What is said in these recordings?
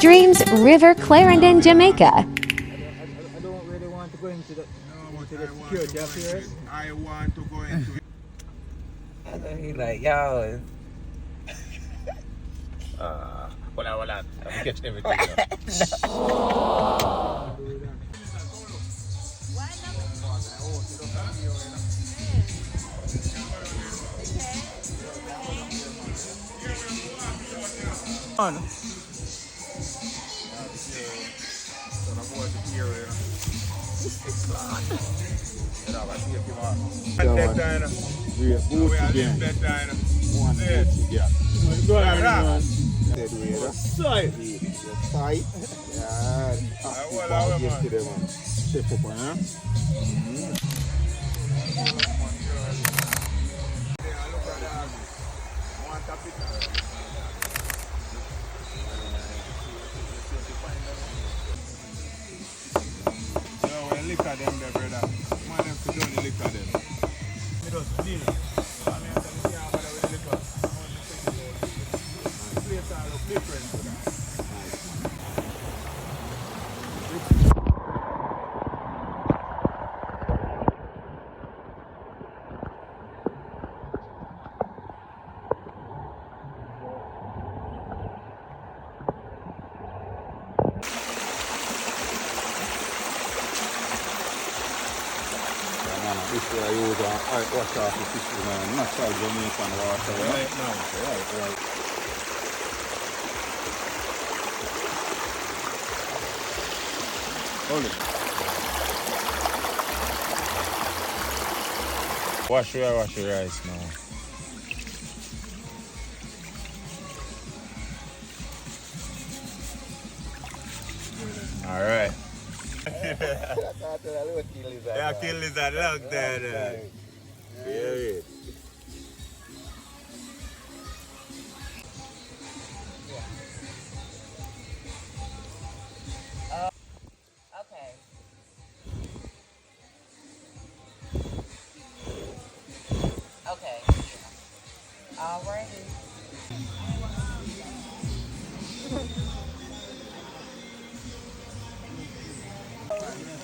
Dreams River, Clarendon, Jamaica. I don't really want to go into the security affairs. I want to go into it. He's like, yo. Wala. I catch everything. On. Liquor them there, brother. Man, them to do the liquor them. Me just clean. I mean, I see how bad with the liquor. The place all look different, brother. This way I use wash off the fish with natural Jamaican water. Right now. Right. Hold it. Wash your rice now. Alright. Yeah, kill lizard, look there. Yeah. Okay. Okay. All righty.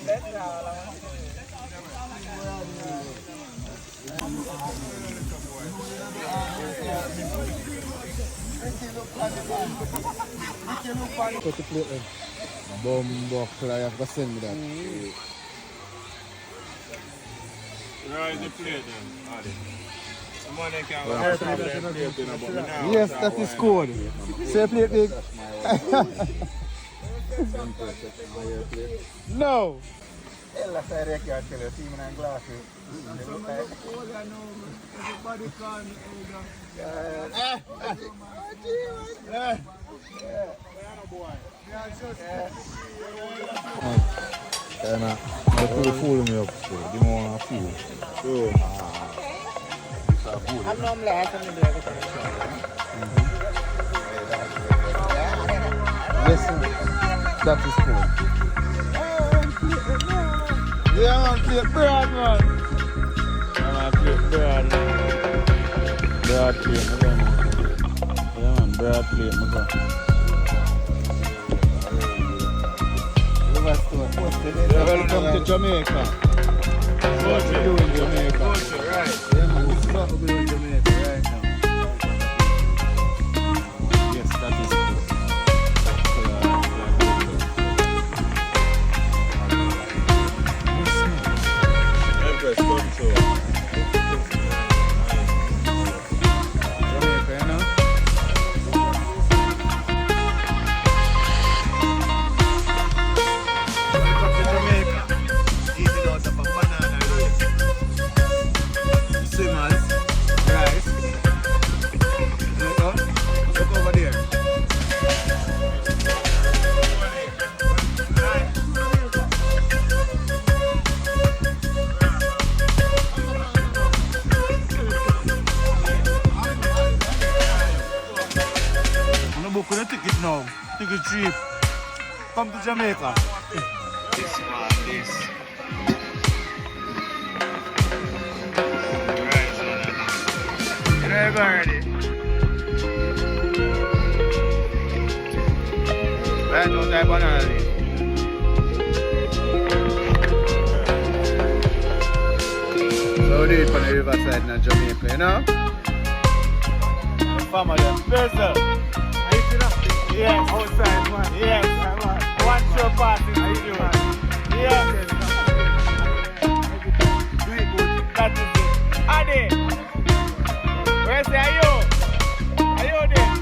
That's all I want to Cut the plate then. Bumbuckle, I have to send me that. Where is the plate then? Adi? Someone can have a plate in a bottle now. Yes, that is good. Say plate big. No. Ella sai rekiattele siinä glaasi. Full me up. Give me one few. I'm normally asking to do everything. Yes, that is cool. Yeah, man, plate bread, man. Yeah, man, plate bread. Bread plate, my man. Yeah, man, bread plate, my God. Welcome to Jamaica. What we do in Jamaica? Right. Yeah, man, this is what we do in Jamaica right now. Yes, that is cool. Book a ticket now. Ticket cheap. Come to Jamaica. This man, this. Right, so Drive already. Right outside banana leaf. So we do it on the riverside in Jamaica, you know? Farmer them. Vessel. Yes. Outside, man. Yes. One show party. Yes. Do it good. That is it. Adi. Where say are you? Are you there?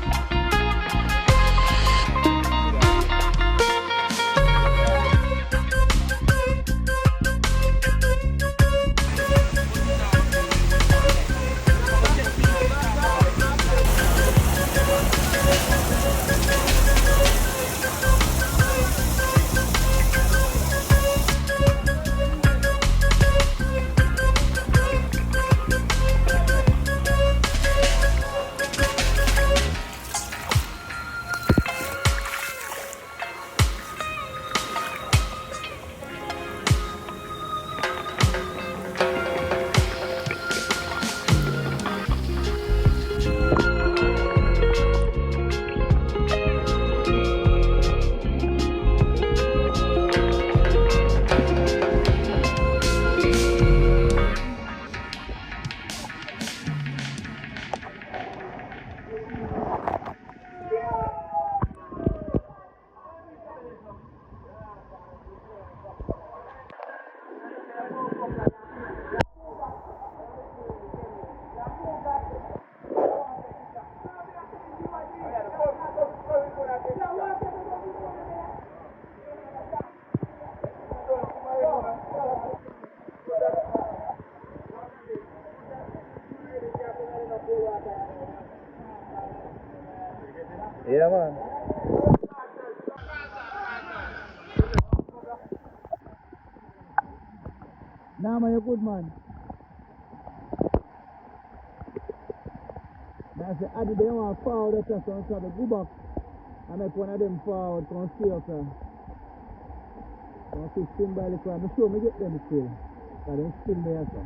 Yeah, man. Nah, man, you're good, man. That's the other day, I want to forward that so I'm trying to go back and make one of them forward, come stay up there. Come see symbolic, I'm sure me get them still. But they're still there, sir.